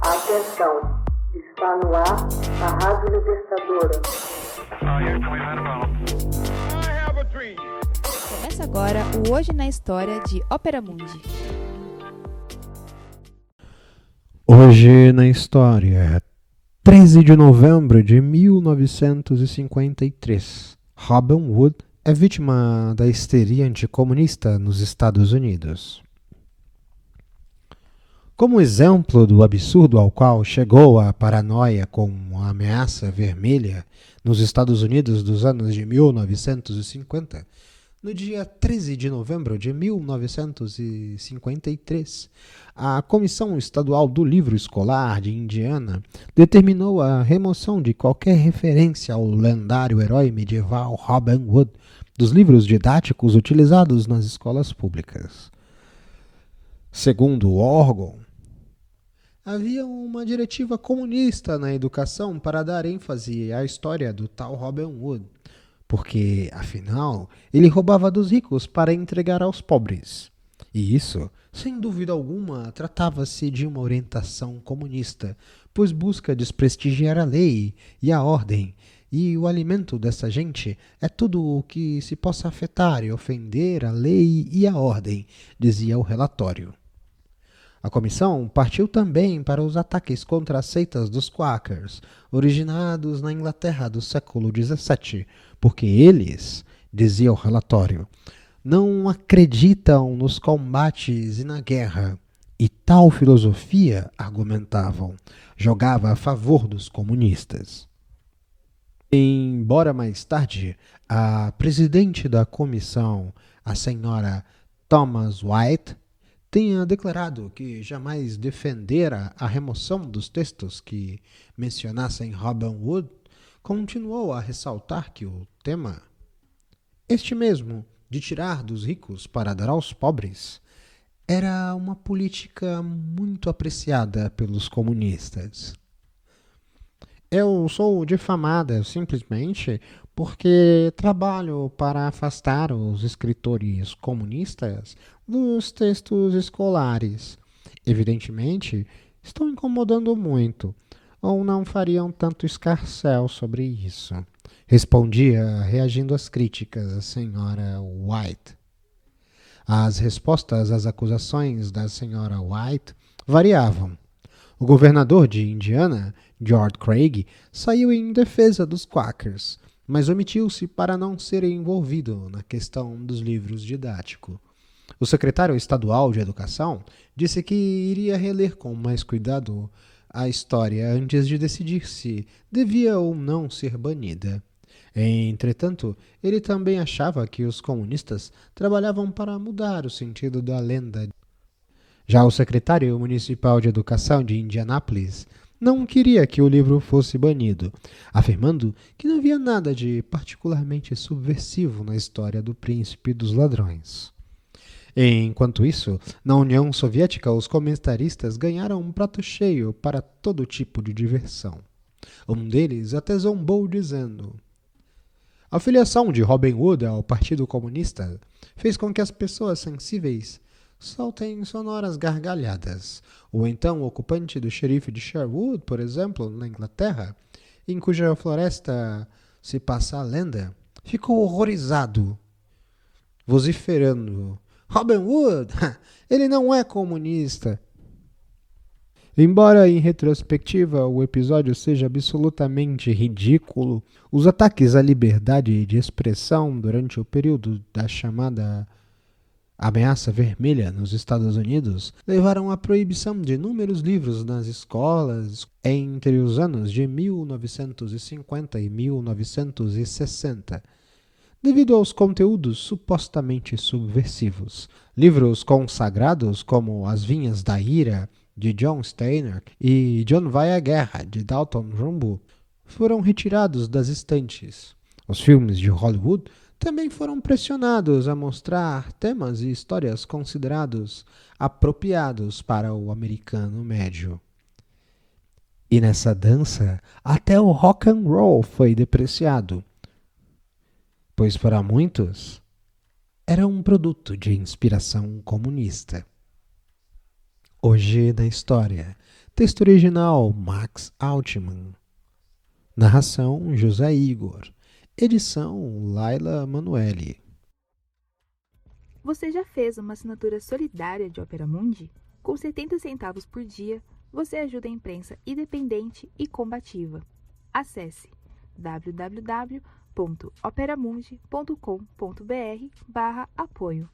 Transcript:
Atenção, está no ar a Rádio Libertadora. Começa agora o Hoje na História de Ópera Mundi. Hoje na História, 13 de novembro de 1953, Robin Hood é vítima da histeria anticomunista nos Estados Unidos. Como exemplo do absurdo ao qual chegou a paranoia com a ameaça vermelha nos Estados Unidos dos anos de 1950, no dia 13 de novembro de 1953, a Comissão Estadual do Livro Escolar de Indiana determinou a remoção de qualquer referência ao lendário herói medieval Robin Hood dos livros didáticos utilizados nas escolas públicas. Segundo o órgão, havia uma diretiva comunista na educação para dar ênfase à história do tal Robin Hood, porque, afinal, ele roubava dos ricos para entregar aos pobres. E isso, sem dúvida alguma, tratava-se de uma orientação comunista, pois busca desprestigiar a lei e a ordem, e o alimento dessa gente é tudo o que se possa afetar e ofender a lei e a ordem, dizia o relatório. A comissão partiu também para os ataques contra as seitas dos Quakers, originados na Inglaterra do século XVII, porque eles, dizia o relatório, não acreditam nos combates e na guerra, e tal filosofia, argumentavam, jogava a favor dos comunistas. Embora mais tarde a presidente da comissão, a senhora Thomas White, tenha declarado que jamais defendera a remoção dos textos que mencionassem Robin Hood, continuou a ressaltar que o tema, este mesmo, de tirar dos ricos para dar aos pobres, era uma política muito apreciada pelos comunistas. Eu sou difamada simplesmente porque trabalho para afastar os escritores comunistas dos textos escolares. Evidentemente, estão incomodando muito, ou não fariam tanto escarcéu sobre isso, respondia, reagindo às críticas, a senhora White. As respostas às acusações da senhora White variavam. O governador de Indiana, George Craig, saiu em defesa dos Quakers, mas omitiu-se para não ser envolvido na questão dos livros didáticos. O secretário estadual de Educação disse que iria reler com mais cuidado a história antes de decidir se devia ou não ser banida. Entretanto, ele também achava que os comunistas trabalhavam para mudar o sentido da lenda. Já o secretário municipal de Educação de Indianápolis não queria que o livro fosse banido, afirmando que não havia nada de particularmente subversivo na história do príncipe dos ladrões. Enquanto isso, na União Soviética, os comentaristas ganharam um prato cheio para todo tipo de diversão. Um deles até zombou dizendo: a filiação de Robin Hood ao Partido Comunista fez com que as pessoas sensíveis soltem sonoras gargalhadas. Ou então o ocupante do xerife de Sherwood, por exemplo, na Inglaterra, em cuja floresta se passa a lenda, ficou horrorizado, vociferando: Robin Hood, ele não é comunista. Embora, em retrospectiva, o episódio seja absolutamente ridículo, os ataques à liberdade de expressão durante o período da chamada ameaça vermelha nos Estados Unidos levaram à proibição de inúmeros livros nas escolas entre os anos de 1950 e 1960. Devido aos conteúdos supostamente subversivos. Livros consagrados como As Vinhas da Ira, de John Steiner, e John Vai à Guerra, de Dalton Trumbo, foram retirados das estantes. Os filmes de Hollywood também foram pressionados a mostrar temas e histórias considerados apropriados para o americano médio. E nessa dança, até o rock and roll foi depreciado, pois para muitos era um produto de inspiração comunista. Hoje na História, Texto original, Max Altman. Narração, José Igor. Edição, Laila Manuelle. Você já fez uma assinatura solidária de Opera Mundi? Com 70 centavos por dia, você ajuda a imprensa independente e combativa. Acesse www.operamundi.com.br/apoio.